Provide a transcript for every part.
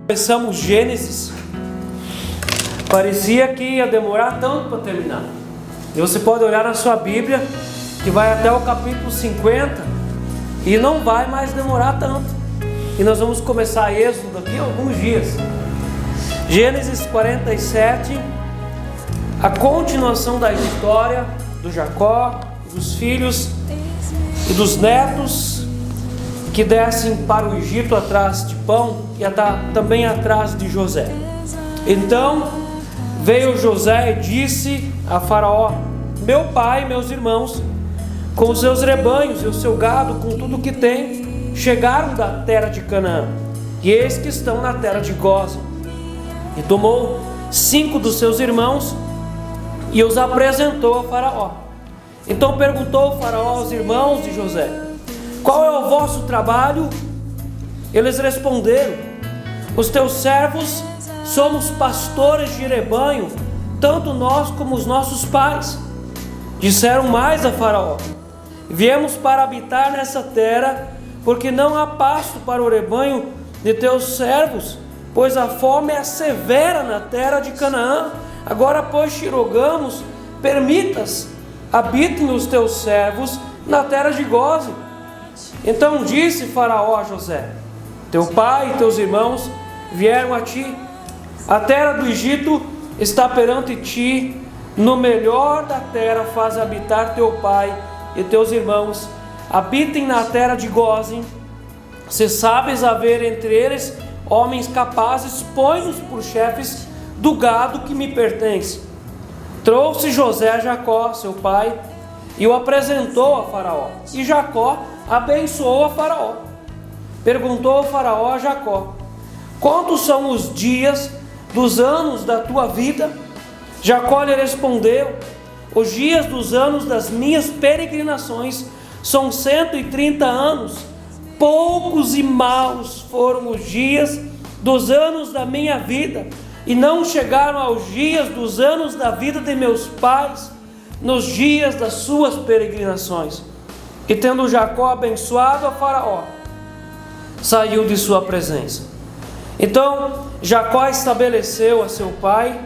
Começamos Gênesis, parecia que ia demorar tanto para terminar. E você pode olhar na sua Bíblia, que vai até o capítulo 50, e não vai mais demorar tanto. E nós vamos começar Êxodo daqui a alguns dias. Gênesis 47, a continuação da história do Jacó, dos filhos e dos netos que descem para o Egito atrás de pão e também atrás de José. Então veio José e disse a Faraó: meu pai e meus irmãos, com os seus rebanhos e o seu gado, com tudo o que tem, chegaram da terra de Canaã, e eis que estão na terra de Gósen. E tomou 5 dos seus irmãos e os apresentou a Faraó. Então perguntou o Faraó aos irmãos de José: qual é o vosso trabalho? Eles responderam: os teus servos somos pastores de rebanho, tanto nós como os nossos pais. Disseram mais a Faraó: viemos para habitar nessa terra, porque não há pasto para o rebanho de teus servos, pois a fome é severa na terra de Canaã. Agora, pois, te rogamos, permitas, habitem os teus servos na terra de Gósen. Então disse Faraó a José: teu pai e teus irmãos vieram a ti, a terra do Egito está perante ti, no melhor da terra faz habitar teu pai e teus irmãos, habitem na terra de Gósen. Se sabes haver entre eles homens capazes, põe-nos por chefes do gado que me pertence. Trouxe José a Jacó, seu pai, e o apresentou a Faraó. E Jacó abençoou a Faraó. Perguntou a Faraó a Jacó: quantos são os dias dos anos da tua vida? Jacó lhe respondeu: os dias dos anos das minhas peregrinações são 130 anos. Poucos e maus foram os dias dos anos da minha vida, e não chegaram aos dias dos anos da vida de meus pais, nos dias das suas peregrinações. E tendo Jacó abençoado a Faraó, saiu de sua presença. Então Jacó estabeleceu a seu pai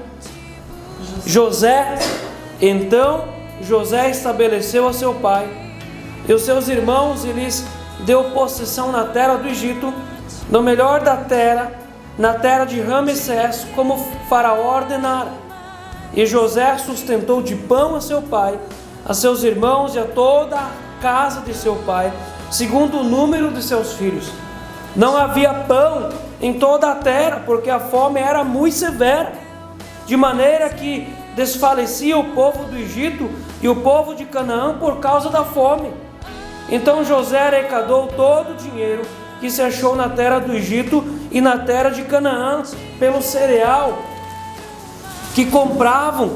José. Então José estabeleceu a seu pai e os seus irmãos, e lhes deu possessão na terra do Egito, no melhor da terra, na terra de Ramessés, como Faraó ordenara. E José sustentou de pão a seu pai, a seus irmãos e a toda a casa de seu pai, segundo o número de seus filhos. Não havia pão em toda a terra, porque a fome era muito severa, de maneira que desfalecia o povo do Egito e o povo de Canaã por causa da fome. Então José arrecadou todo o dinheiro que se achou na terra do Egito e na terra de Canaã pelo cereal que compravam,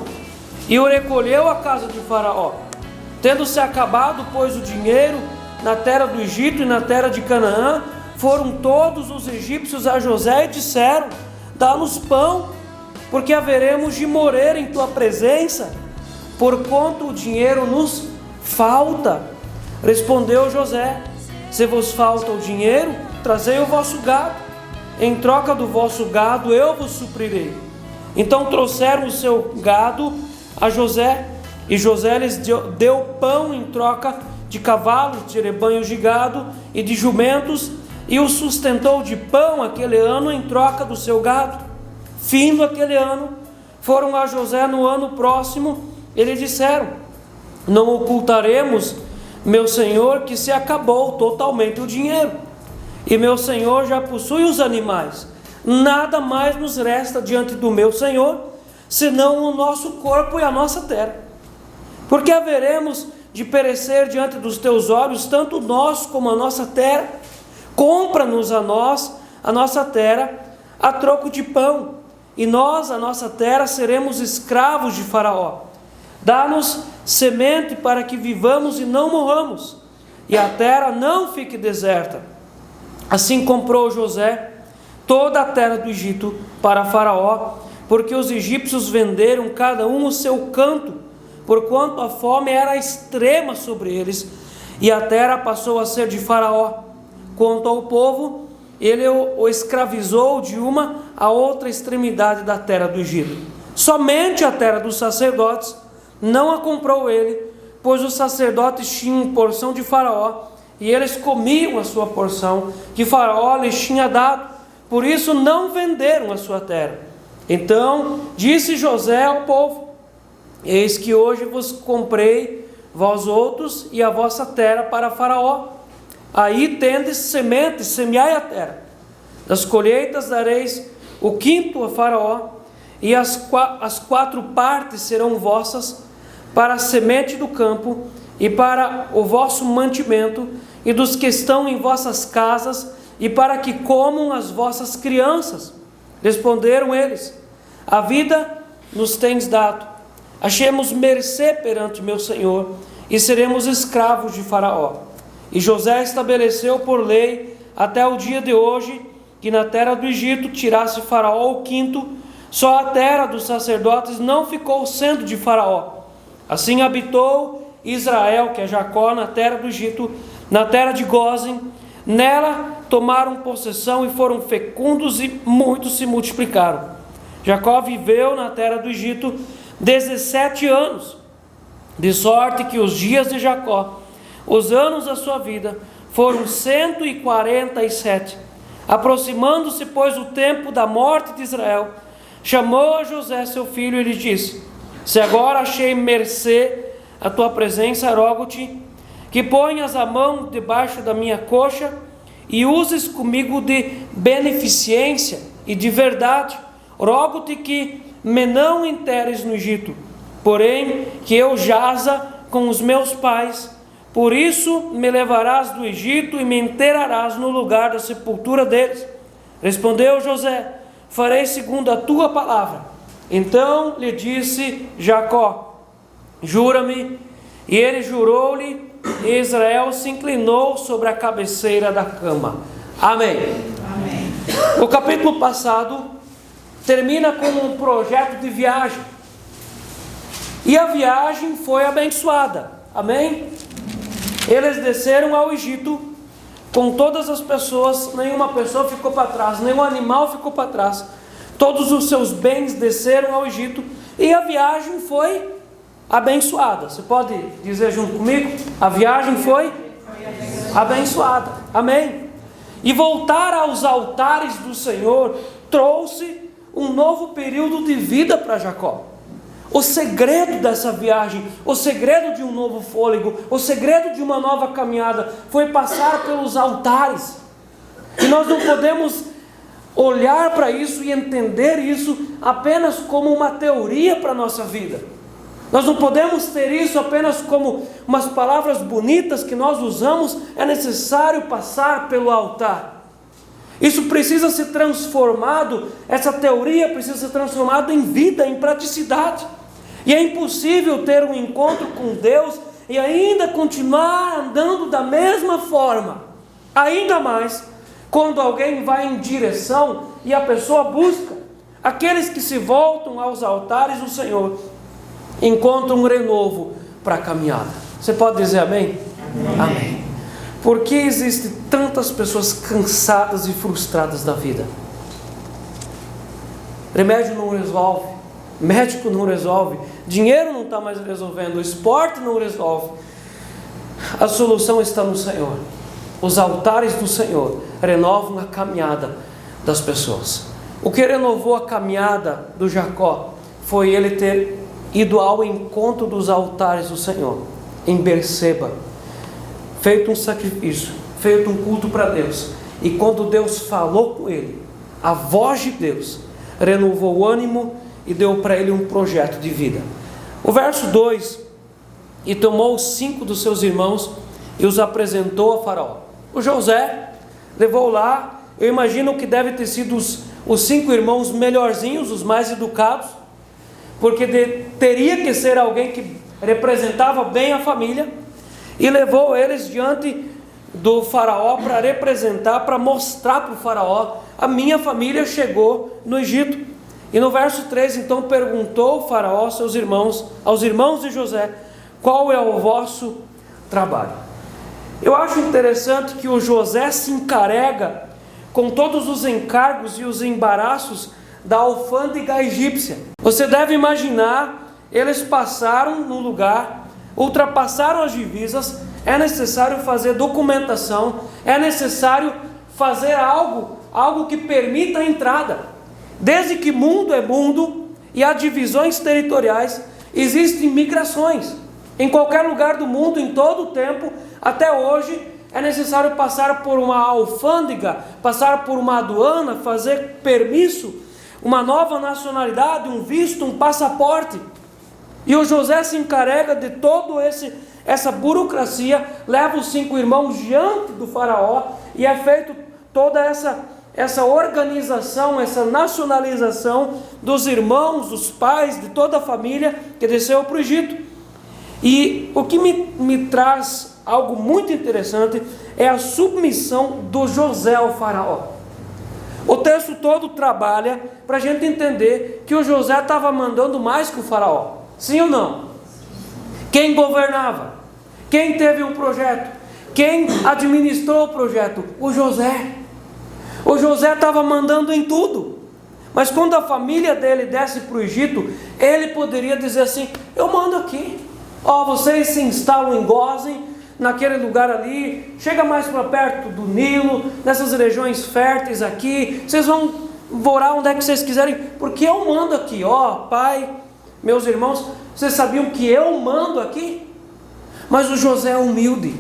e o recolheu à casa de Faraó. Tendo-se acabado, pois, o dinheiro na terra do Egito e na terra de Canaã, foram todos os egípcios a José e disseram: dá-nos pão, porque haveremos de morrer em tua presença, porquanto o dinheiro nos falta. Respondeu José: se vos falta o dinheiro, trazei o vosso gado, em troca do vosso gado eu vos suprirei. Então trouxeram o seu gado a José, e José lhes deu pão em troca de cavalos, de rebanhos de gado e de jumentos, e o sustentou de pão aquele ano em troca do seu gado. Findo aquele ano, foram a José no ano próximo, e lhe disseram: não ocultaremos, meu senhor, que se acabou totalmente o dinheiro, e meu senhor já possui os animais. Nada mais nos resta diante do meu senhor, senão o nosso corpo e a nossa terra. Porque haveremos de perecer diante dos teus olhos, tanto nós como a nossa terra? Compra-nos a nós, a nossa terra, a troco de pão, e nós, a nossa terra, seremos escravos de Faraó. Dá-nos semente para que vivamos e não morramos, e a terra não fique deserta. Assim comprou José toda a terra do Egito para Faraó, porque os egípcios venderam cada um o seu canto, porquanto a fome era extrema sobre eles, e a terra passou a ser de Faraó. Quanto ao povo, ele o escravizou de uma a outra extremidade da terra do Egito. Somente a terra dos sacerdotes não a comprou ele, pois os sacerdotes tinham porção de Faraó, e eles comiam a sua porção que Faraó lhes tinha dado, por isso não venderam a sua terra. Então disse José ao povo: eis que hoje vos comprei, vós outros, e a vossa terra para Faraó. Aí tendes sementes, semeai a terra. Das colheitas dareis o quinto a Faraó, e as 4 partes serão vossas, para a semente do campo, e para o vosso mantimento, e dos que estão em vossas casas, e para que comam as vossas crianças. Responderam eles: a vida nos tens dado, achemos mercê perante meu senhor, e seremos escravos de Faraó. E José estabeleceu por lei até o dia de hoje, que na terra do Egito tirasse Faraó o quinto, só a terra dos sacerdotes não ficou sendo de Faraó. Assim habitou Israel, que é Jacó, na terra do Egito, na terra de Gósen. Nela tomaram possessão e foram fecundos, e muitos se multiplicaram. Jacó viveu na terra do Egito 17 anos, de sorte que os dias de Jacó, os anos da sua vida, foram 147. Aproximando-se, pois, o tempo da morte de Israel, chamou a José seu filho e lhe disse: se agora achei mercê a tua presença, rogo-te que ponhas a mão debaixo da minha coxa e uses comigo de beneficência e de verdade. Rogo-te que me não enterres no Egito, porém que eu jaza com os meus pais. Por isso me levarás do Egito e me enterrarás no lugar da sepultura deles. Respondeu José: farei segundo a tua palavra. Então lhe disse Jacó: jura-me. E ele jurou-lhe, e Israel se inclinou sobre a cabeceira da cama. Amém. Amém. O capítulo passado termina com um projeto de viagem, e a viagem foi abençoada. Amém? Eles desceram ao Egito com todas as pessoas, nenhuma pessoa ficou para trás, nenhum animal ficou para trás. Todos os seus bens desceram ao Egito, e a viagem foi abençoada. Você pode dizer junto comigo? A viagem foi abençoada. Amém? E voltar aos altares do Senhor trouxe um novo período de vida para Jacó. O segredo dessa viagem, o segredo de um novo fôlego, o segredo de uma nova caminhada foi passar pelos altares. E nós não podemos olhar para isso e entender isso apenas como uma teoria para a nossa vida. Nós não podemos ter isso apenas como umas palavras bonitas que nós usamos. É necessário passar pelo altar. Isso precisa ser transformado, essa teoria precisa ser transformada em vida, em praticidade. E é impossível ter um encontro com Deus e ainda continuar andando da mesma forma. Ainda mais quando alguém vai em direção e a pessoa busca. Aqueles que se voltam aos altares do Senhor encontram um renovo para a caminhada. Você pode dizer amém? Amém. Amém. Por que existem tantas pessoas cansadas e frustradas da vida? Remédio não resolve, médico não resolve, dinheiro não está mais resolvendo, o esporte não resolve. A solução está no Senhor. Os altares do Senhor renovam a caminhada das pessoas. O que renovou a caminhada do Jacó foi ele ter ido ao encontro dos altares do Senhor, em Berseba, feito um sacrifício, feito um culto para Deus. E quando Deus falou com ele, a voz de Deus renovou o ânimo e deu para ele um projeto de vida. O verso 2: e tomou 5 dos seus irmãos e os apresentou a Faraó. O José levou lá, eu imagino que deve ter sido os 5 irmãos melhorzinhos, os mais educados, porque teria que ser alguém que representava bem a família, e levou eles diante do Faraó para representar, para mostrar para o Faraó: a minha família chegou no Egito. E no verso 3, então perguntou o Faraó aos irmãos de José: qual é o vosso trabalho? Eu acho interessante que o José se encarrega com todos os encargos e os embaraços da alfândega egípcia. Você deve imaginar, eles passaram no lugar, ultrapassaram as divisas, é necessário fazer documentação, é necessário fazer algo que permita a entrada. Desde que mundo é mundo e há divisões territoriais, existem migrações. Em qualquer lugar do mundo, em todo o tempo, até hoje, é necessário passar por uma alfândega, passar por uma aduana, fazer permisso, uma nova nacionalidade, um visto, um passaporte. E o José se encarrega de toda essa burocracia, leva os 5 irmãos diante do faraó e é feito toda essa organização, essa nacionalização dos irmãos, dos pais, de toda a família que desceu para o Egito. E o que me traz algo muito interessante é a submissão do José ao faraó. O texto todo trabalha para a gente entender que o José estava mandando mais que o faraó. Sim ou não? Quem governava? Quem teve um projeto? Quem administrou o projeto? O José. O José estava mandando em tudo. Mas quando a família dele desce para o Egito, ele poderia dizer assim: eu mando aqui. Vocês se instalam em Gósen, naquele lugar ali, chega mais para perto do Nilo, nessas regiões férteis aqui, vocês vão morar onde é que vocês quiserem, porque eu mando aqui. Pai, meus irmãos, vocês sabiam que eu mando aqui? Mas o José é humilde.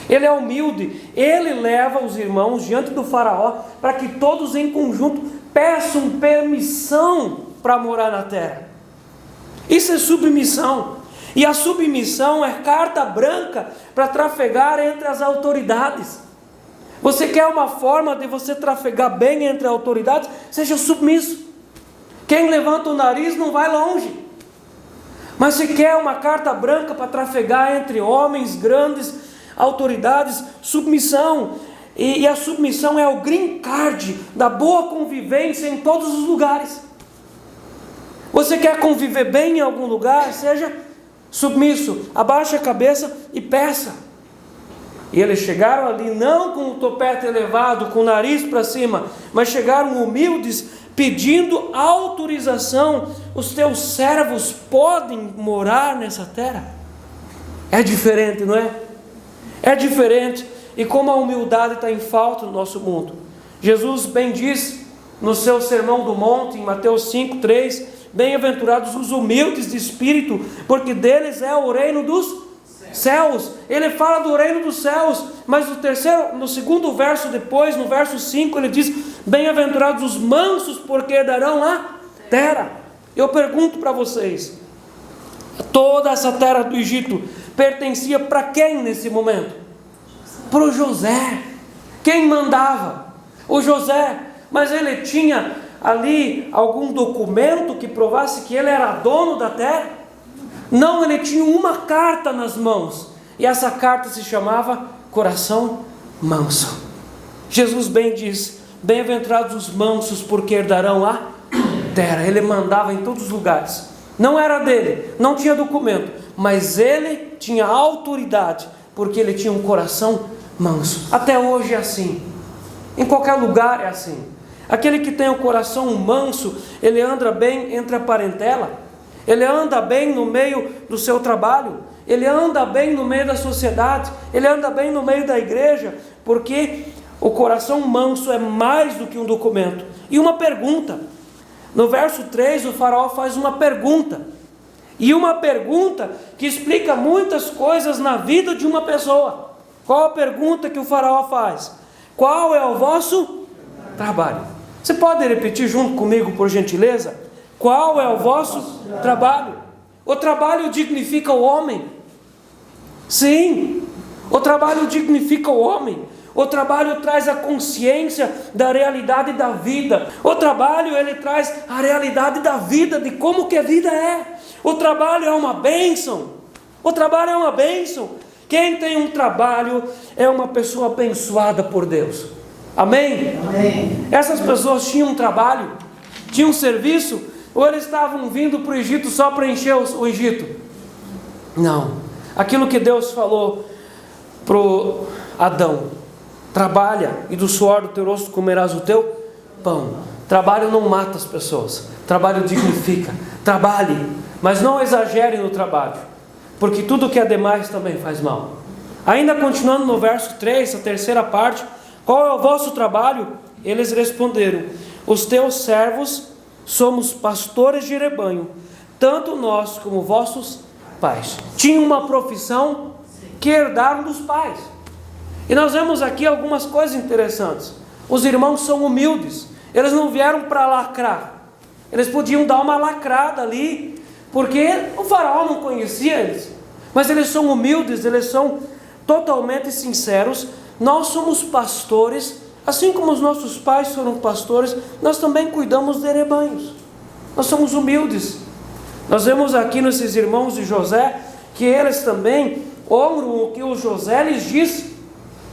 Ele é humilde, ele leva os irmãos diante do faraó para que todos em conjunto peçam permissão para morar na terra. Isso é submissão. E a submissão é carta branca para trafegar entre as autoridades. Você quer uma forma de você trafegar bem entre autoridades? Seja submisso. Quem levanta o nariz não vai longe. Mas se quer uma carta branca para trafegar entre homens, grandes autoridades, submissão. E a submissão é o green card da boa convivência em todos os lugares. Você quer conviver bem em algum lugar? Seja submisso, abaixa a cabeça e peça. E eles chegaram ali não com o topete elevado, com o nariz para cima, mas chegaram humildes, pedindo autorização. Os teus servos podem morar nessa terra? É diferente, não é? É diferente. E como a humildade está em falta no nosso mundo. Jesus bem diz no seu Sermão do Monte, em Mateus 5:3, bem-aventurados os humildes de espírito, porque deles é o reino dos céus. Ele fala do reino dos céus, mas no segundo verso depois, no verso 5, ele diz: bem-aventurados os mansos, porque herdarão a terra. Eu pergunto para vocês, toda essa terra do Egito pertencia para quem nesse momento? Para o José. Quem mandava? O José. Mas ele tinha ali algum documento que provasse que ele era dono da terra? Não, ele tinha uma carta nas mãos, e essa carta se chamava coração manso. Jesus bem diz: bem-aventurados os mansos, porque herdarão a terra. Ele mandava em todos os lugares. Não era dele, não tinha documento, mas ele tinha autoridade, porque ele tinha um coração manso. Até hoje é assim. Em qualquer lugar é assim. Aquele que tem o coração manso, ele anda bem entre a parentela, ele anda bem no meio do seu trabalho, ele anda bem no meio da sociedade, ele anda bem no meio da igreja, porque o coração manso é mais do que um documento. E uma pergunta, no verso 3 o faraó faz uma pergunta, e uma pergunta que explica muitas coisas na vida de uma pessoa. Qual a pergunta que o faraó faz? Qual é o vosso trabalho? Você pode repetir junto comigo, por gentileza? Qual é o vosso trabalho? O trabalho dignifica o homem. Sim, o trabalho dignifica o homem. O trabalho traz a consciência da realidade da vida. O trabalho, ele traz a realidade da vida, de como que a vida é. O trabalho é uma bênção. O trabalho é uma bênção. Quem tem um trabalho é uma pessoa abençoada por Deus. Amém? Amém. Essas pessoas tinham um trabalho, tinham um serviço, ou eles estavam vindo para o Egito só para encher o Egito? Não. Aquilo que Deus falou para Adão: Trabalha, e do suor do teu rosto comerás o teu pão. Trabalho não mata as pessoas, trabalho dignifica. Trabalhe, mas não exagere no trabalho, porque tudo que é demais também faz mal. Ainda continuando no verso 3, a terceira parte: qual é o vosso trabalho? Eles responderam: os teus servos somos pastores de rebanho, tanto nós como vossos pais. Tinham uma profissão que herdaram dos pais. E nós vemos aqui algumas coisas interessantes. Os irmãos são humildes, eles não vieram para lacrar. Eles podiam dar uma lacrada ali, porque o faraó não conhecia eles. Mas eles são humildes, eles são totalmente sinceros. Nós somos pastores, assim como os nossos pais foram pastores, nós também cuidamos de rebanhos. Nós somos humildes. Nós vemos aqui nesses irmãos de José, que eles também honram o que o José lhes disse.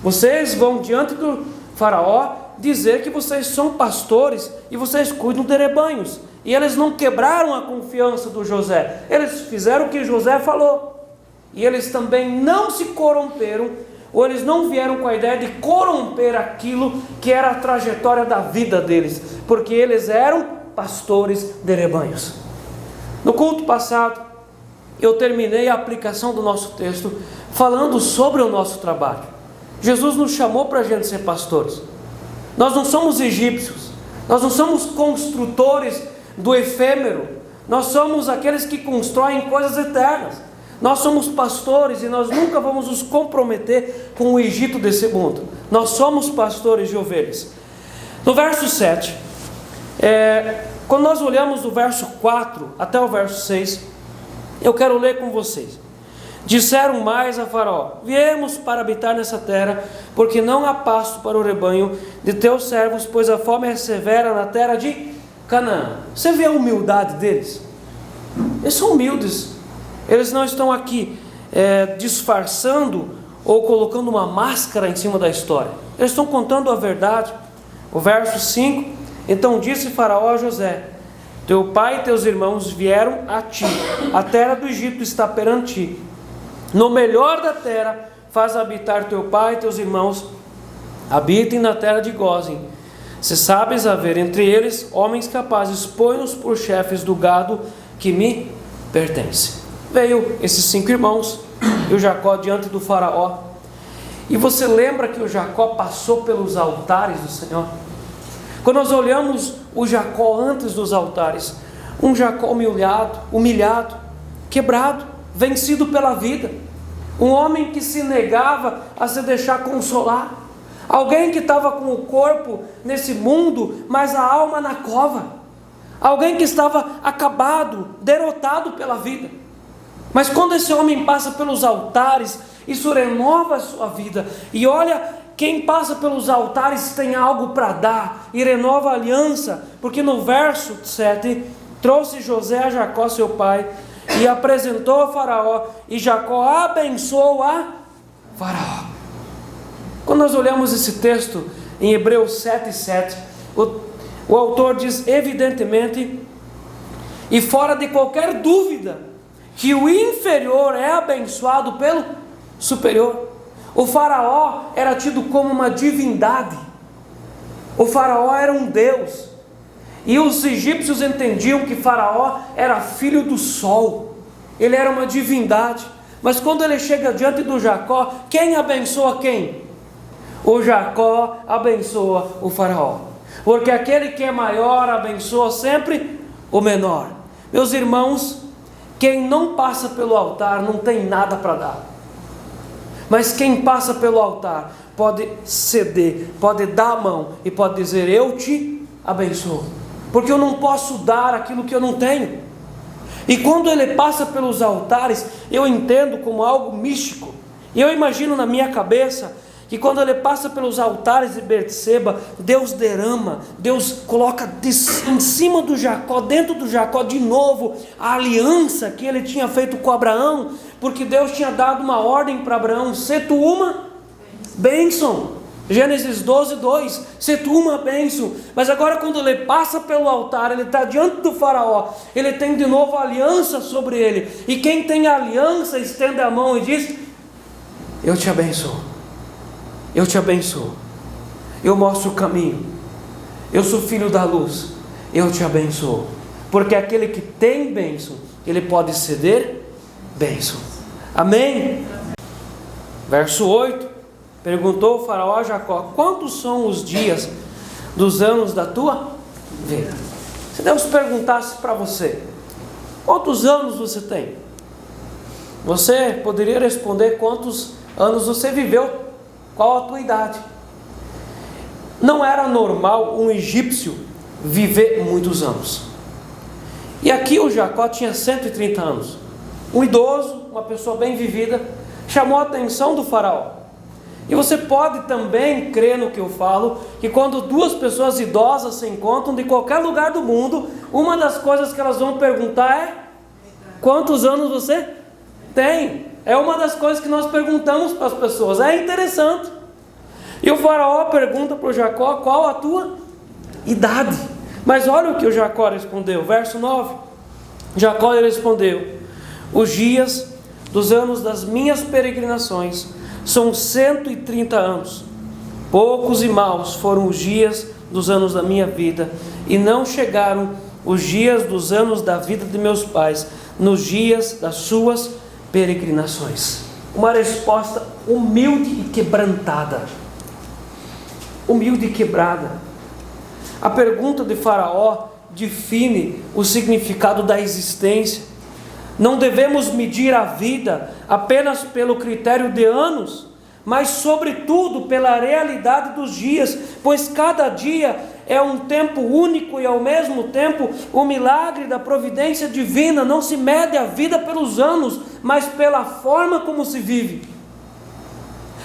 Vocês vão diante do faraó dizer que vocês são pastores e vocês cuidam de rebanhos. E eles não quebraram a confiança do José, eles fizeram o que José falou. E eles também não se corromperam, ou eles não vieram com a ideia de corromper aquilo que era a trajetória da vida deles, porque eles eram pastores de rebanhos. No culto passado, eu terminei a aplicação do nosso texto falando sobre o nosso trabalho. Jesus nos chamou para a gente ser pastores. Nós não somos egípcios, nós não somos construtores do efêmero, nós somos aqueles que constroem coisas eternas. Nós somos pastores e nós nunca vamos nos comprometer com o Egito desse mundo. Nós somos pastores de ovelhas. No verso 7, quando nós olhamos do verso 4 até o verso 6, eu quero ler com vocês. Disseram mais a Faraó: viemos para habitar nessa terra, porque não há pasto para o rebanho de teus servos, pois a fome é severa na terra de Canaã. Você vê a humildade deles? Eles são humildes. Eles não estão aqui disfarçando ou colocando uma máscara em cima da história. Eles estão contando a verdade. O verso 5: então disse Faraó a José: teu pai e teus irmãos vieram a ti, a terra do Egito está perante ti. No melhor da terra faz habitar teu pai e teus irmãos, habitem na terra de Gósen. Se sabes haver entre eles homens capazes, põe-nos por chefes do gado que me pertence. Veio esses 5 irmãos e o Jacó diante do faraó. E você lembra que o Jacó passou pelos altares do Senhor? Quando nós olhamos o Jacó antes dos altares, um Jacó humilhado, quebrado, vencido pela vida, um homem que se negava a se deixar consolar, alguém que estava com o corpo nesse mundo, mas a alma na cova, alguém que estava acabado, derrotado pela vida. Mas quando esse homem passa pelos altares, isso renova a sua vida. E olha, quem passa pelos altares tem algo para dar e renova a aliança, porque no verso 7, trouxe José a Jacó seu pai e apresentou a Faraó, e Jacó abençoou a Faraó. Quando nós olhamos esse texto em Hebreus 7:7, o autor diz evidentemente e fora de qualquer dúvida que o inferior é abençoado pelo superior. O faraó era tido como uma divindade, o faraó era um deus, e os egípcios entendiam que faraó era filho do sol, ele era uma divindade. Mas quando ele chega diante do Jacó, quem abençoa quem? O Jacó abençoa o faraó, porque aquele que é maior abençoa sempre o menor. Meus irmãos, quem não passa pelo altar não tem nada para dar, mas quem passa pelo altar pode ceder, pode dar a mão e pode dizer: eu te abençoo, porque eu não posso dar aquilo que eu não tenho. E quando ele passa pelos altares, eu entendo como algo místico, e eu imagino na minha cabeça que quando ele passa pelos altares de Betseba, Deus derrama, Deus coloca em cima do Jacó, dentro do Jacó de novo, a aliança que ele tinha feito com Abraão, porque Deus tinha dado uma ordem para Abraão: se tu uma bênção. Gênesis 12:2, se tu uma bênção. Mas agora quando ele passa pelo altar, ele está diante do faraó, ele tem de novo a aliança sobre ele, e quem tem a aliança estende a mão e diz: eu te abençoo, eu te abençoo. eu mostro o caminho, eu sou filho da luz, eu te abençoo. Porque aquele que tem bênção, ele pode ceder bênção. Amém? Verso 8, perguntou o faraó a Jacó: quantos são os dias dos anos da tua vida? Se Deus perguntasse para você: quantos anos você tem? Você poderia responder quantos anos você viveu, qual a tua idade. Não era normal um egípcio viver muitos anos. E aqui o Jacó tinha 130 anos. Um idoso, uma pessoa bem vivida, chamou a atenção do faraó. E você pode também crer no que eu falo, que quando duas pessoas idosas se encontram de qualquer lugar do mundo, uma das coisas que elas vão perguntar é: quantos anos você tem? É uma das coisas que nós perguntamos para as pessoas. É interessante. E o faraó pergunta para o Jacó: qual a tua idade? Mas olha o que o Jacó respondeu, verso 9. Jacó respondeu: os dias dos anos das minhas peregrinações são 130 anos. Poucos e maus foram os dias dos anos da minha vida, e não chegaram os dias dos anos da vida de meus pais, nos dias das suas peregrinações. Uma resposta humilde e quebrantada. Humilde e quebrada. A pergunta de Faraó define o significado da existência. Não devemos medir a vida apenas pelo critério de anos, mas sobretudo pela realidade dos dias, pois cada dia é um tempo único e ao mesmo tempo o milagre da providência divina. Não se mede a vida pelos anos, mas pela forma como se vive.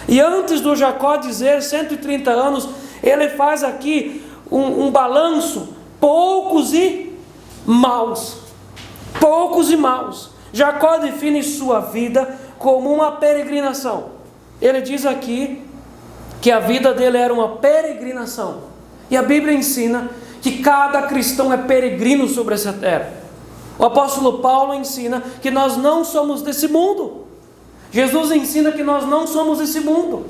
E antes do Jacó dizer 130 anos, ele faz aqui um balanço: poucos e maus. Poucos e maus. Jacó define sua vida como uma peregrinação. Ele diz aqui que a vida dele era uma peregrinação. E a Bíblia ensina que cada cristão é peregrino sobre essa terra. O apóstolo Paulo ensina que nós não somos desse mundo. Jesus ensina que nós não somos desse mundo.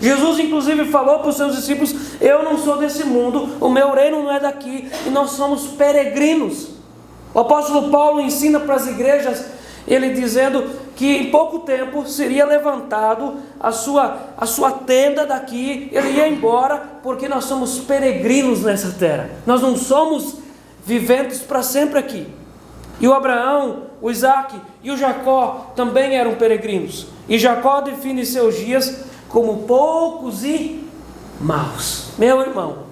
Jesus inclusive falou para os seus discípulos: eu não sou desse mundo, o meu reino não é daqui, e nós somos peregrinos. O apóstolo Paulo ensina para as igrejas, ele dizendo que em pouco tempo seria levantado a sua tenda daqui, ele ia embora, porque nós somos peregrinos nessa terra. Nós não somos viventes para sempre aqui. E o Abraão, o Isaac e o Jacó também eram peregrinos. E Jacó define seus dias como poucos e maus. Meu irmão,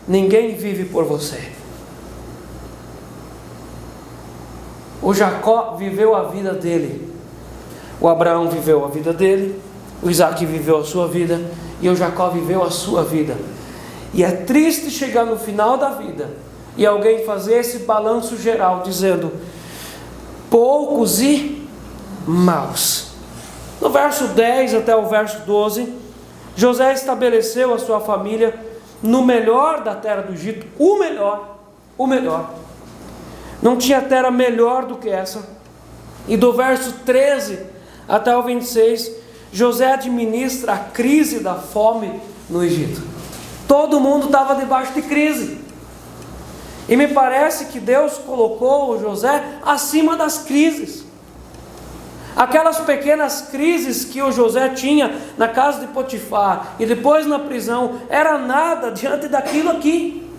ninguém vive por você. O Jacó viveu a vida dele, o Abraão viveu a vida dele, o Isaac viveu a sua vida, e o Jacó viveu a sua vida. E é triste chegar no final da vida e alguém fazer esse balanço geral dizendo: poucos e maus. No verso 10 até o verso 12, José estabeleceu a sua família no melhor da terra do Egito. O melhor. Não tinha terra melhor do que essa. E do verso 13 até o 26, José administra a crise da fome no Egito. Todo mundo estava debaixo de crise. E me parece que Deus colocou o José acima das crises. Aquelas pequenas crises que o José tinha na casa de Potifar e depois na prisão, era nada diante daquilo aqui.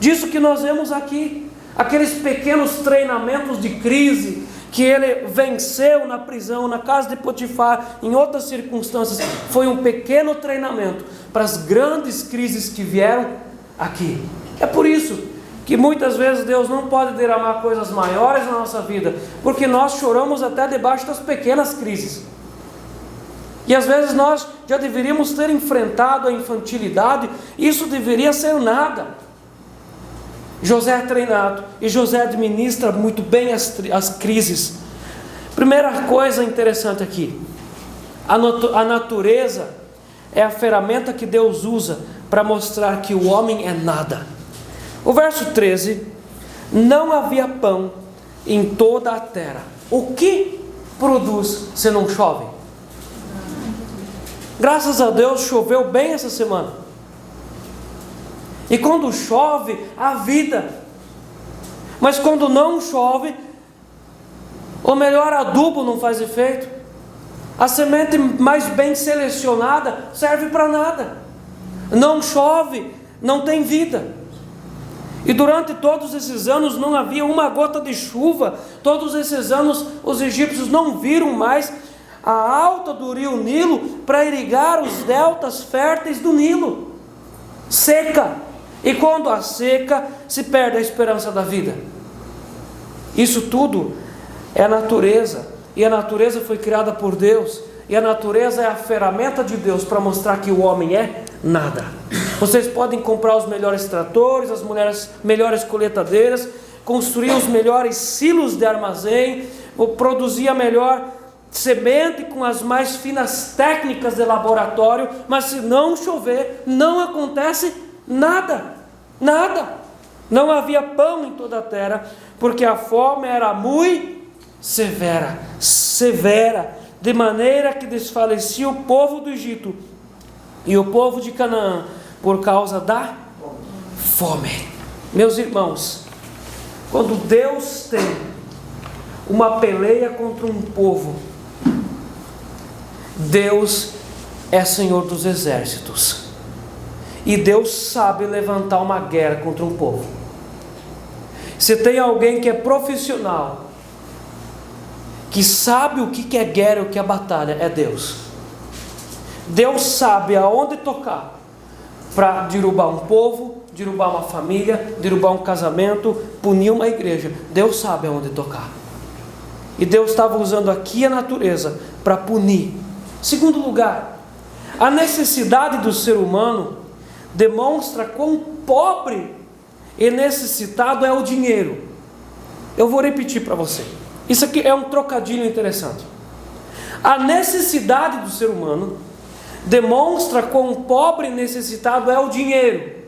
Disso que nós vemos aqui. Aqueles pequenos treinamentos de crise que ele venceu na prisão, na casa de Potifar, em outras circunstâncias, foi um pequeno treinamento para as grandes crises que vieram aqui. É por isso que muitas vezes Deus não pode derramar coisas maiores na nossa vida, porque nós choramos até debaixo das pequenas crises. E às vezes nós já deveríamos ter enfrentado a infantilidade, isso deveria ser nada. José é treinado e José administra muito bem as crises. Primeira coisa interessante aqui: a natureza é a ferramenta que Deus usa para mostrar que o homem é nada. O verso 13: não havia pão em toda a terra. O que produz se não chove? Graças a Deus choveu bem essa semana. E quando chove, há vida. Mas quando não chove, ou melhor, adubo não faz efeito. A semente mais bem selecionada serve para nada. Não chove, não tem vida. E durante todos esses anos não havia uma gota de chuva. Todos esses anos os egípcios não viram mais a alta do rio Nilo para irrigar os deltas férteis do Nilo. Seca. E quando há seca, se perde a esperança da vida. Isso tudo é a natureza. E a natureza foi criada por Deus. E a natureza é a ferramenta de Deus para mostrar que o homem é nada. Vocês podem comprar os melhores tratores, as melhores colheitadeiras, construir os melhores silos de armazém, ou produzir a melhor semente com as mais finas técnicas de laboratório, mas se não chover, não acontece nada. Nada. Não havia pão em toda a terra, porque a fome era muito severa, de maneira que desfalecia o povo do Egito e o povo de Canaã por causa da fome. Meus irmãos, quando Deus tem uma peleia contra um povo, Deus é Senhor dos exércitos. E Deus sabe levantar uma guerra contra um povo. Se tem alguém que é profissional, que sabe o que é guerra, o que é batalha, é Deus. Deus sabe aonde tocar para derrubar um povo, derrubar uma família, derrubar um casamento, punir uma igreja. Deus sabe aonde tocar. E Deus estava usando aqui a natureza para punir. Segundo lugar, a necessidade do ser humano demonstra quão pobre e necessitado é o dinheiro. Eu vou repetir para você. Isso aqui é um trocadilho interessante. A necessidade do ser humano demonstra quão pobre e necessitado é o dinheiro.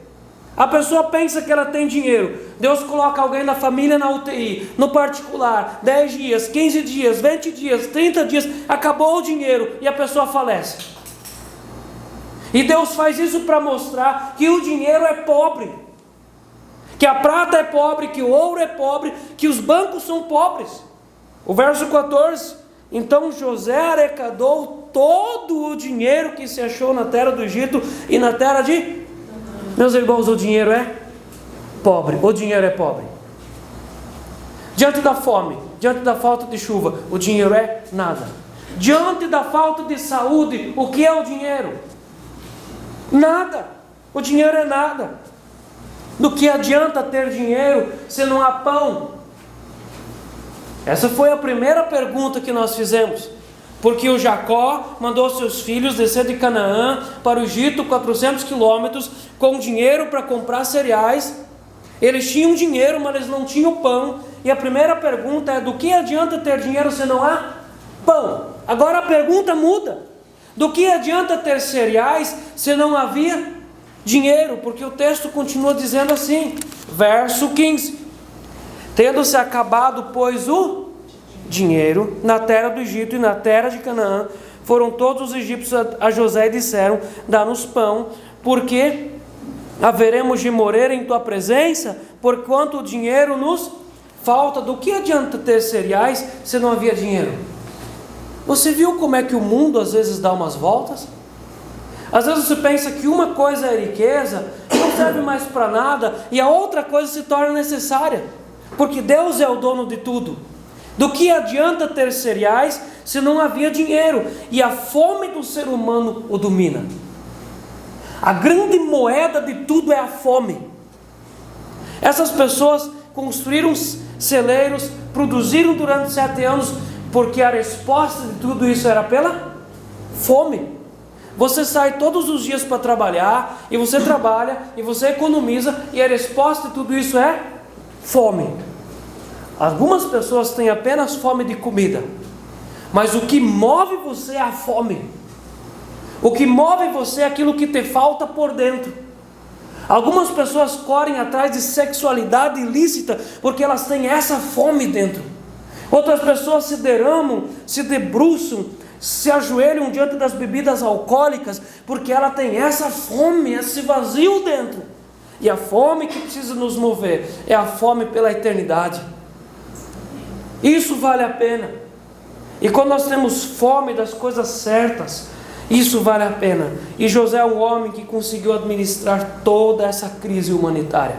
A pessoa pensa que ela tem dinheiro. Deus coloca alguém da família na UTI, no particular, 10 dias, 15 dias, 20 dias, 30 dias, acabou o dinheiro e a pessoa falece. E Deus faz isso para mostrar que o dinheiro é pobre, que a prata é pobre, que o ouro é pobre, que os bancos são pobres. O verso 14: então José arrecadou todo o dinheiro que se achou na terra do Egito e na terra de... Meus irmãos, o dinheiro é pobre, o dinheiro é pobre. Diante da fome, diante da falta de chuva, o dinheiro é nada. Diante da falta de saúde, o que é o dinheiro? Nada. O dinheiro é nada. Do que adianta ter dinheiro se não há pão? Essa foi a primeira pergunta que nós fizemos. Porque o Jacó mandou seus filhos descer de Canaã para o Egito, 400 quilômetros, com dinheiro para comprar cereais. Eles tinham dinheiro, mas eles não tinham pão. E a primeira pergunta é: do que adianta ter dinheiro se não há pão? Agora a pergunta muda: do que adianta ter cereais se não havia dinheiro? Porque o texto continua dizendo assim, verso 15: tendo-se acabado, pois, o dinheiro na terra do Egito e na terra de Canaã, foram todos os egípcios a José e disseram: dá-nos pão, porque haveremos de morrer em tua presença, porquanto o dinheiro nos falta. Do que adianta ter cereais se não havia dinheiro? Você viu como é que o mundo às vezes dá umas voltas? Às vezes você pensa que uma coisa é riqueza, não serve mais para nada, e a outra coisa se torna necessária, porque Deus é o dono de tudo. Do que adianta ter cereais se não havia dinheiro? E a fome do ser humano o domina. A grande moeda de tudo é a fome. Essas pessoas construíram celeiros, produziram durante 7 anos, porque a resposta de tudo isso era pela fome. Você sai todos os dias para trabalhar, e você trabalha, e você economiza, e a resposta de tudo isso é fome. Algumas pessoas têm apenas fome de comida, mas o que move você é a fome. O que move você é aquilo que te falta por dentro. Algumas pessoas correm atrás de sexualidade ilícita porque elas têm essa fome dentro. Outras pessoas se derramam, se debruçam, se ajoelham diante das bebidas alcoólicas porque ela tem essa fome, esse vazio dentro. E a fome que precisa nos mover é a fome pela eternidade. Isso vale a pena. E quando nós temos fome das coisas certas, isso vale a pena. E José é um homem que conseguiu administrar toda essa crise humanitária.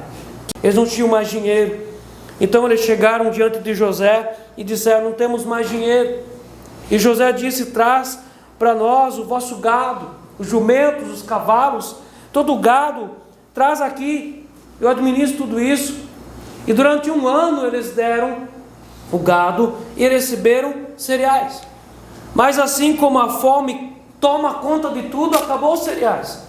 Eles não tinham mais dinheiro. Então eles chegaram diante de José e disseram: não temos mais dinheiro. E José disse: traz para nós o vosso gado, os jumentos, os cavalos, todo o gado, traz aqui, eu administro tudo isso. E durante 1 ano eles deram o gado e receberam cereais. Mas assim como a fome toma conta de tudo, acabou os cereais.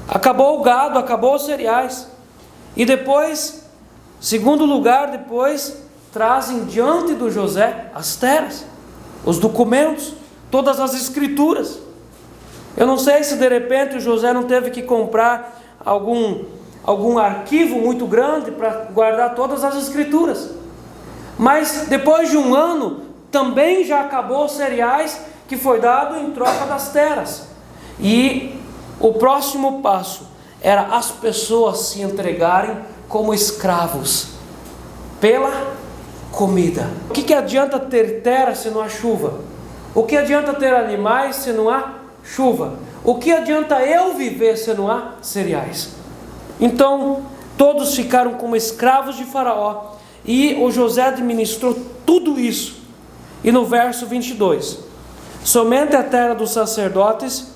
Acabou o gado, acabou os cereais. E depois, segundo lugar, depois trazem diante do José as terras, os documentos, todas as escrituras. Eu não sei se de repente o José não teve que comprar algum arquivo muito grande para guardar todas as escrituras. Mas depois de 1 ano, também já acabou os cereais que foi dado em troca das terras. E o próximo passo era as pessoas se entregarem como escravos pela comida. O que adianta ter terra se não há chuva? O que adianta ter animais se não há chuva? O que adianta eu viver se não há cereais? Então todos ficaram como escravos de Faraó, e o José administrou tudo isso. E no verso 22, somente a terra dos sacerdotes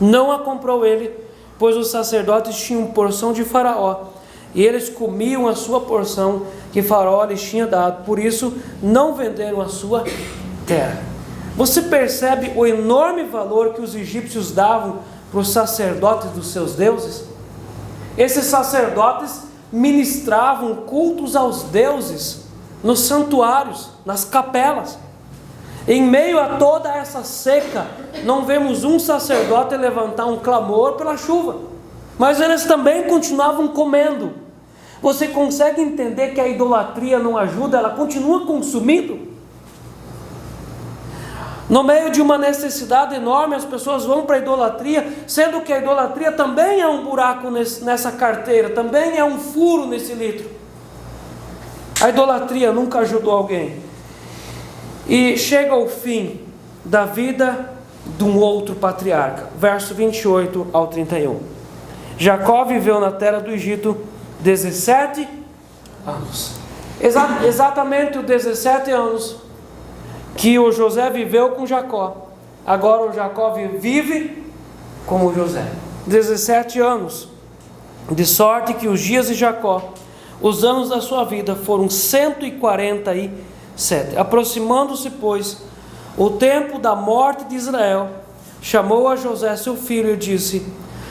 não a comprou ele, pois os sacerdotes tinham porção de Faraó, e eles comiam a sua porção que Faraó lhes tinha dado, por isso não venderam a sua terra. Você percebe o enorme valor que os egípcios davam para os sacerdotes dos seus deuses? Esses sacerdotes ministravam cultos aos deuses nos santuários, nas capelas. Em meio a toda essa seca, não vemos um sacerdote levantar um clamor pela chuva, mas eles também continuavam comendo. Você consegue entender que a idolatria não ajuda? Ela continua consumindo. No meio de uma necessidade enorme, as pessoas vão para a idolatria, sendo que a idolatria também é um buraco nessa carteira, também é um furo nesse litro. A idolatria nunca ajudou alguém. E chega ao fim da vida de um outro patriarca, verso 28 ao 31. Jacó viveu na terra do Egito 17 anos. Exatamente os 17 anos que o José viveu com Jacó. Agora o Jacó vive como José. 17 anos. De sorte que os dias de Jacó, os anos da sua vida, foram 147. Aproximando-se, pois, o tempo da morte de Israel, chamou a José seu filho e disse: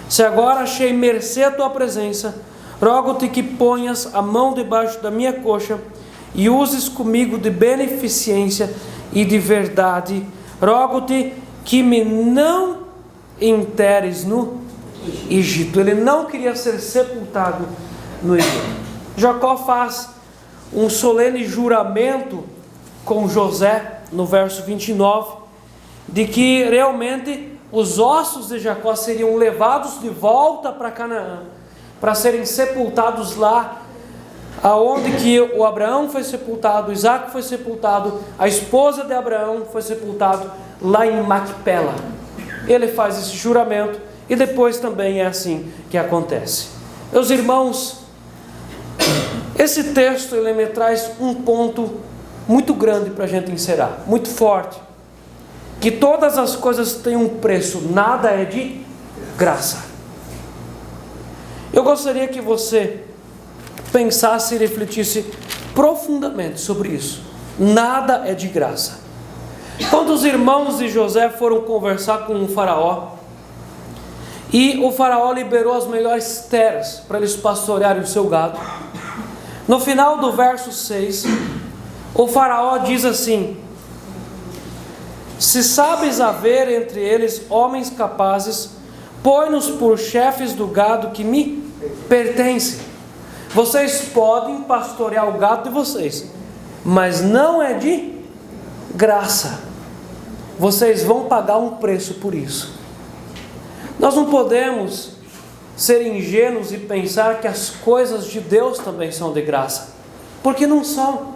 se agora achei mercê a tua presença, rogo-te que ponhas a mão debaixo da minha coxa e uses comigo de beneficência e de verdade. Rogo-te que me não enterres no Egito. Ele não queria ser sepultado no Egito. Jacó faz um solene juramento com José, no verso 29, de que realmente os ossos de Jacó seriam levados de volta para Canaã, para serem sepultados lá, aonde que o Abraão foi sepultado, Isaac foi sepultado, a esposa de Abraão foi sepultado lá em Macpela. Ele faz esse juramento e depois também é assim que acontece. Meus irmãos, esse texto ele me traz um ponto muito grande para a gente encerrar, muito forte, que todas as coisas têm um preço, nada é de graça. Eu gostaria que você pensasse e refletisse profundamente sobre isso. Nada é de graça. Quando os irmãos de José foram conversar com o faraó, e o faraó liberou as melhores terras para eles pastorearem o seu gado, no final do verso 6, o faraó diz assim: se sabes haver entre eles homens capazes, põe-nos por chefes do gado que me pertence. Vocês podem pastorear o gado de vocês, mas não é de graça. Vocês vão pagar um preço por isso. Nós não podemos ser ingênuos e pensar que as coisas de Deus também são de graça, porque não são.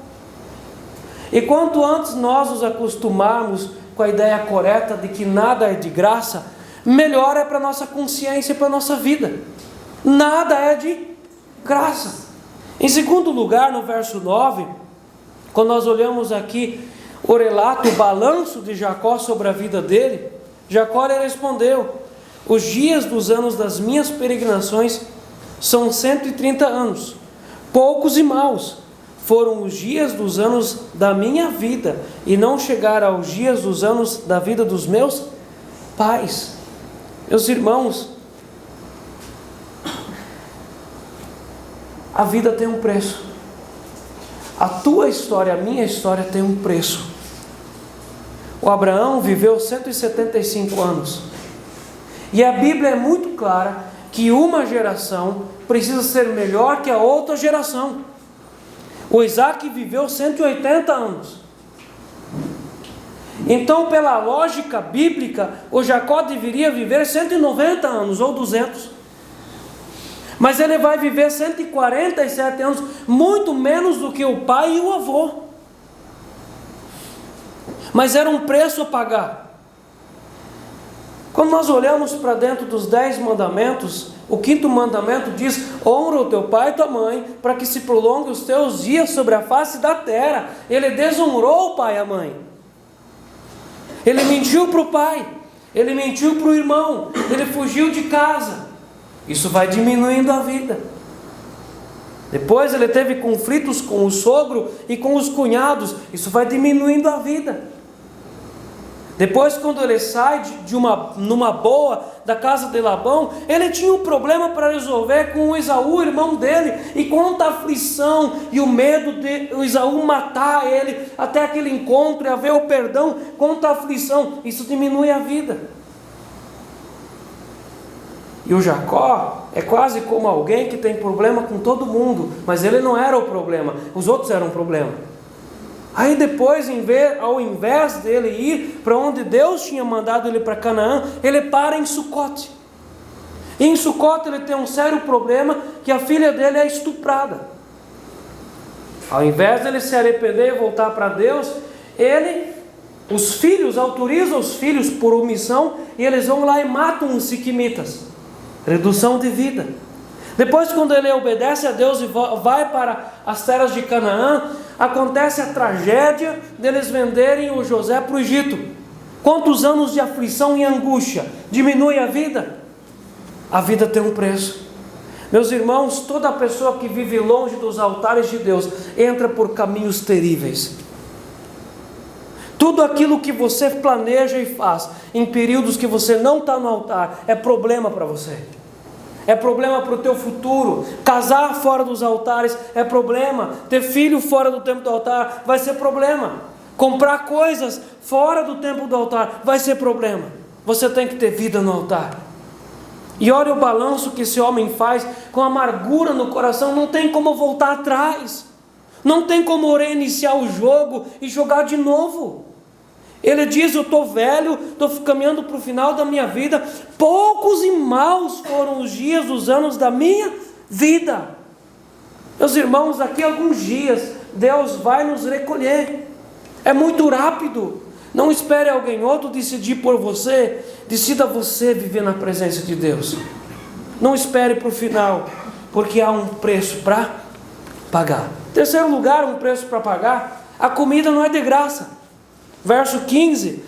E quanto antes nós nos acostumarmos com a ideia correta de que nada é de graça, melhor é para a nossa consciência e para a nossa vida. Nada é de graça. Em segundo lugar, no verso 9, quando nós olhamos aqui o relato, o balanço de Jacó sobre a vida dele, Jacó lhe respondeu: os dias dos anos das minhas peregrinações são 130 anos, poucos e maus foram os dias dos anos da minha vida, e não chegaram aos dias dos anos da vida dos meus pais. Meus irmãos, a vida tem um preço. A tua história, a minha história tem um preço. O Abraão viveu 175 anos. E a Bíblia é muito clara que uma geração precisa ser melhor que a outra geração. O Isaac viveu 180 anos. Então, pela lógica bíblica, o Jacó deveria viver 190 anos ou 200. Mas ele vai viver 147 anos, muito menos do que o pai e o avô. Mas era um preço a pagar. Quando nós olhamos para dentro dos 10 mandamentos, o 5º mandamento diz: honra o teu pai e tua mãe, para que se prolongue os teus dias sobre a face da terra. Ele desonrou o pai e a mãe. Ele mentiu para o pai, ele mentiu para o irmão, ele fugiu de casa. Isso vai diminuindo a vida. Depois ele teve conflitos com o sogro e com os cunhados. Isso vai diminuindo a vida. Depois, quando ele sai numa boa da casa de Labão, ele tinha um problema para resolver com o Esaú, irmão dele, e quanta aflição e o medo de o Esaú matar ele, até aquele encontro e haver o perdão, quanta aflição, isso diminui a vida. E o Jacó é quase como alguém que tem problema com todo mundo, mas ele não era o problema, os outros eram o problema. Aí depois, ao invés dele ir para onde Deus tinha mandado ele para Canaã, ele para em Sucote. E em Sucote ele tem um sério problema, que a filha dele é estuprada. Ao invés dele se arrepender e voltar para Deus, os filhos, autoriza os filhos por omissão, e eles vão lá e matam os siquimitas. Redução de vida. Depois, quando ele obedece a Deus e vai para as terras de Canaã, acontece a tragédia deles venderem o José para o Egito. Quantos anos de aflição e angústia? Diminui a vida? A vida tem um preço. Meus irmãos, toda pessoa que vive longe dos altares de Deus entra por caminhos terríveis. Tudo aquilo que você planeja e faz em períodos que você não está no altar é problema para você. É problema para o teu futuro. Casar fora dos altares é problema. Ter filho fora do templo do altar vai ser problema. Comprar coisas fora do templo do altar vai ser problema. Você tem que ter vida no altar. E olha o balanço que esse homem faz com amargura no coração. Não tem como voltar atrás. Não tem como reiniciar o jogo e jogar de novo. Ele diz: eu estou velho, estou caminhando para o final da minha vida. Poucos e maus foram os dias, os anos da minha vida. Meus irmãos, daqui a alguns dias Deus vai nos recolher. É muito rápido. Não espere alguém outro decidir por você. Decida você viver na presença de Deus. Não espere para o final, porque há um preço para pagar. Terceiro lugar, um preço para pagar. A comida não é de graça. Verso 15,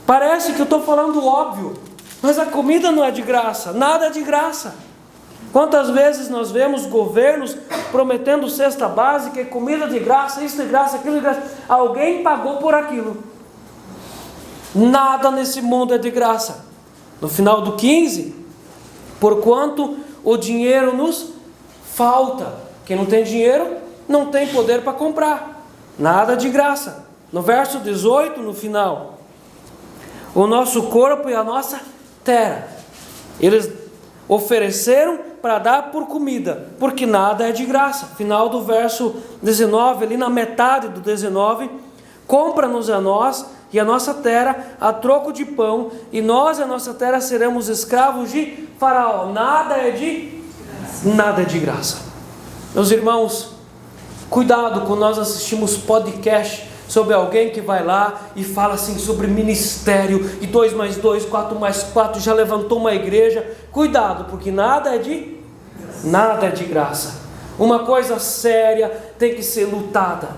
parece que eu estou falando óbvio, mas a comida não é de graça, nada é de graça. Quantas vezes nós vemos governos prometendo cesta básica e comida de graça, isso de graça, aquilo de graça, alguém pagou por aquilo. Nada nesse mundo é de graça. No final do 15, porquanto o dinheiro nos falta. Quem não tem dinheiro, não tem poder para comprar, nada de graça. No verso 18, no final, o nosso corpo e a nossa terra, eles ofereceram para dar por comida, porque nada é de graça. Final do verso 19, ali na metade do 19, compra-nos a nós e a nossa terra a troco de pão, e nós e a nossa terra seremos escravos de Faraó. Nada é de graça. Meus irmãos, cuidado quando nós assistimos podcast sobre alguém que vai lá e fala assim sobre ministério, e 2 mais 2, 4 mais 4, já levantou uma igreja. Cuidado, porque nada é de graça. Uma coisa séria tem que ser lutada.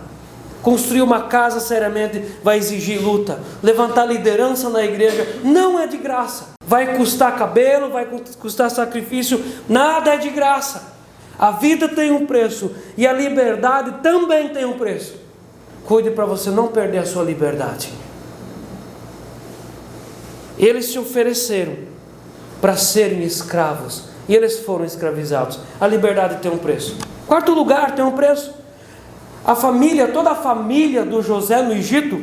Construir uma casa seriamente vai exigir luta. Levantar liderança na igreja não é de graça. Vai custar cabelo, vai custar sacrifício, nada é de graça. A vida tem um preço e a liberdade também tem um preço. Cuide para você não perder a sua liberdade. Eles se ofereceram para serem escravos e eles foram escravizados. A liberdade tem um preço. Quarto lugar, tem um preço. Toda a família do José no Egito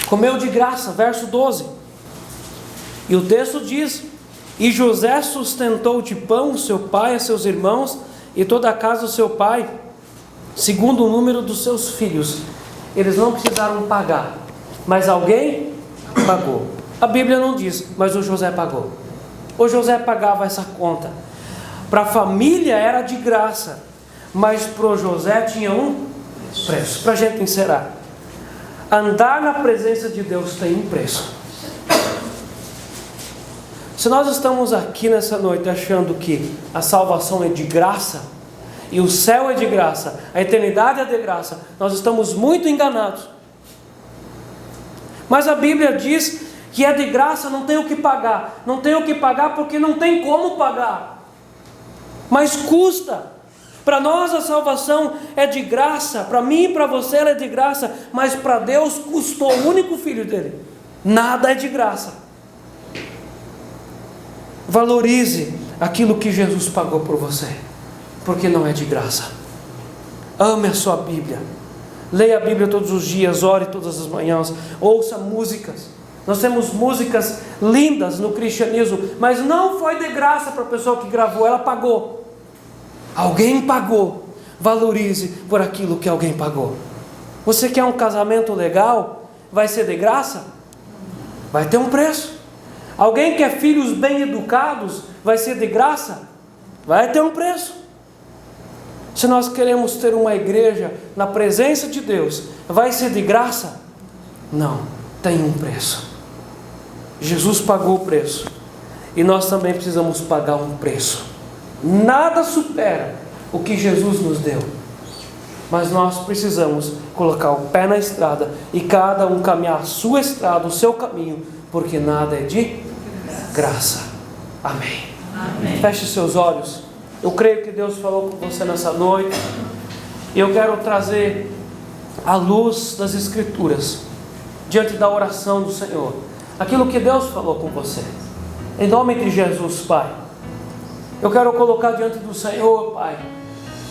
comeu de graça, verso 12. E o texto diz: e José sustentou de pão seu pai, a seus irmãos e toda a casa do seu pai, segundo o número dos seus filhos. Eles não precisaram pagar, mas alguém pagou. A Bíblia não diz, mas o José pagou. O José pagava essa conta. Para a família era de graça, mas para o José tinha um preço. Para a gente encerrar, andar na presença de Deus tem um preço. Se nós estamos aqui nessa noite achando que a salvação é de graça, e o céu é de graça, a eternidade é de graça, nós estamos muito enganados. Mas a Bíblia diz que é de graça, não tem o que pagar. Não tem o que pagar porque não tem como pagar. Mas custa. Para nós a salvação é de graça, para mim e para você ela é de graça, mas para Deus custou o único filho dele. Nada é de graça. Valorize aquilo que Jesus pagou por você, porque não é de graça. Ame a sua Bíblia, leia a Bíblia todos os dias, ore todas as manhãs, ouça músicas. Nós temos músicas lindas no cristianismo, mas não foi de graça para a pessoa que gravou, ela pagou. Alguém pagou. Valorize por aquilo que alguém pagou. Você quer um casamento legal? Vai ser de graça? Vai ter um preço. Alguém quer filhos bem educados? Vai ser de graça? Vai ter um preço. Se nós queremos ter uma igreja na presença de Deus, vai ser de graça? Não, tem um preço. Jesus pagou o preço, e nós também precisamos pagar um preço. Nada supera o que Jesus nos deu, mas nós precisamos colocar o pé na estrada e cada um caminhar a sua estrada, o seu caminho, porque nada é de graça. Amém. Amém. Feche seus olhos. Eu creio que Deus falou com você nessa noite, e eu quero trazer a luz das Escrituras diante da oração do Senhor, aquilo que Deus falou com você, em nome de Jesus, Pai. Eu quero colocar diante do Senhor, Pai,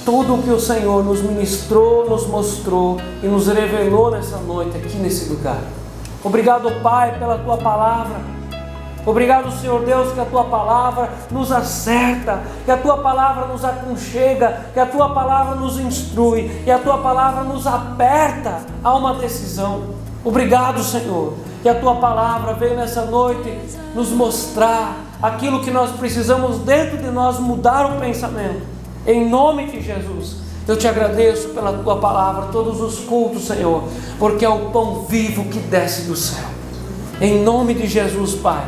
tudo o que o Senhor nos ministrou, nos mostrou e nos revelou nessa noite aqui nesse lugar. Obrigado, Pai, pela Tua palavra. Obrigado, Senhor Deus, que a Tua palavra nos acerta, que a Tua palavra nos aconchega, que a Tua palavra nos instrui e a Tua palavra nos aperta a uma decisão. Obrigado, Senhor, que a Tua palavra veio nessa noite nos mostrar aquilo que nós precisamos dentro de nós mudar o pensamento. Em nome de Jesus, eu te agradeço pela Tua palavra, todos os cultos, Senhor, porque é o pão vivo que desce do céu. Em nome de Jesus, Pai,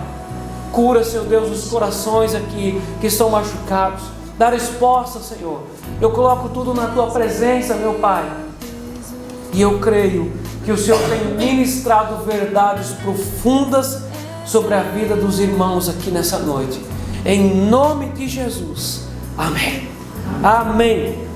cura, Senhor Deus, os corações aqui que estão machucados. Dá resposta, Senhor. Eu coloco tudo na Tua presença, meu Pai, e eu creio que o Senhor tem ministrado verdades profundas sobre a vida dos irmãos aqui nessa noite. Em nome de Jesus. Amém. Amém.